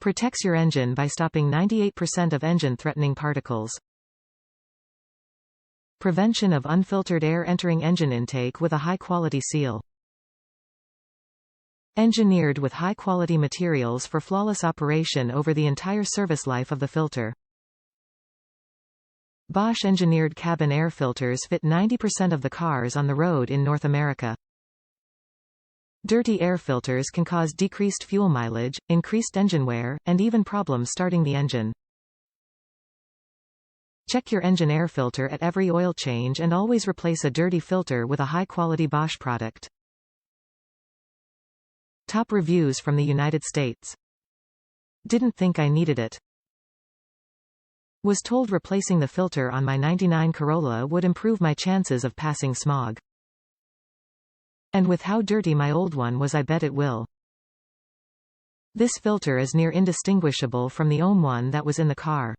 Protects your engine by stopping 98% of engine-threatening particles. Prevention of unfiltered air entering engine intake with a high-quality seal. Engineered with high-quality materials for flawless operation over the entire service life of the filter. Bosch Engineered cabin air filters fit 90% of the cars on the road in North America. Dirty air filters can cause decreased fuel mileage, increased engine wear, and even problems starting the engine. Check your engine air filter at every oil change and always replace a dirty filter with a high-quality Bosch product. Top reviews from the United States. Didn't think I needed it. Was told replacing the filter on my '99 Corolla would improve my chances of passing smog. And with how dirty my old one was, I bet it will. This filter is near indistinguishable from the one that was in the car.